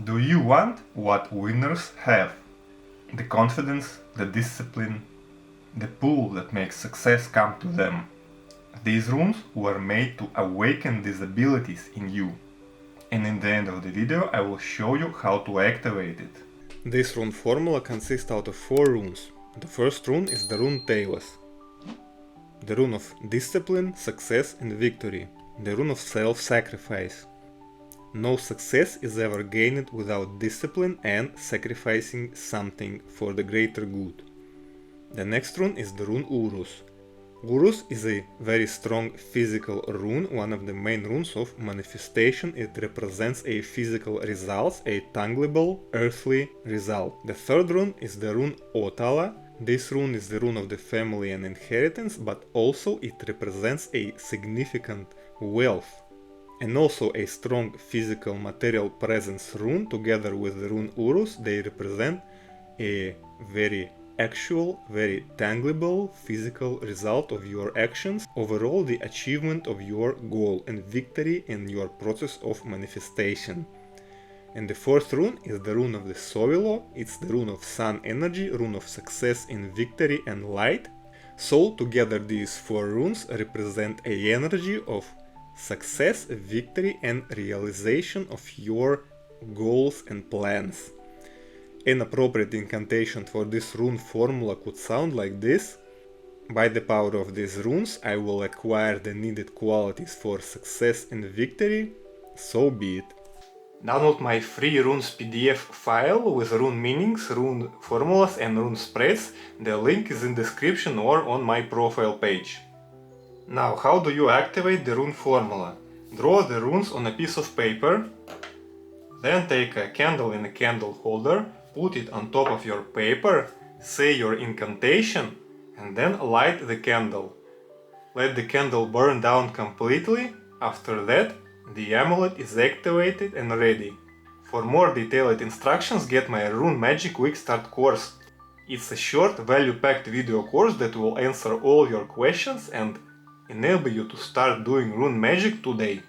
Do you want what winners have? The confidence, the discipline, the pull that makes success come to them. These runes were made to awaken these abilities in you. And in the end of the video I will show you how to activate it. This rune formula consists out of 4 runes. The first rune is the rune Tailus. The rune of discipline, success and victory. The rune of self-sacrifice. No success is ever gained without discipline and sacrificing something for the greater good. The next rune is the rune Urus. Urus is a very strong physical rune, one of the main runes of manifestation. It represents a physical result, a tangible, earthly result. The third rune is the rune Otala. This rune is the rune of the family and inheritance, but also it represents a significant wealth. And also a strong physical material presence rune. Together with the rune Urus, they represent a very actual, very tangible physical result of your actions, overall the achievement of your goal and victory in your process of manifestation. And the fourth rune is the rune of the Sovilo. It's the rune of sun energy, rune of success in victory and light. So together these 4 runes represent a energy of success, victory and realization of your goals and plans. An appropriate incantation for this rune formula could sound like this. By the power of these runes I will acquire the needed qualities for success and victory, so be it. Download my free runes PDF file with rune meanings, rune formulas and rune spreads. The link is in description or on my profile page. Now, how do you activate the rune formula? Draw the runes on a piece of paper, then take a candle in a candle holder, put it on top of your paper, say your incantation, and then light the candle. Let the candle burn down completely. After that, the amulet is activated and ready. For more detailed instructions, get my Rune Magic Quick Start course. It's a short, value-packed video course that will answer all your questions and enable you to start doing rune magic today.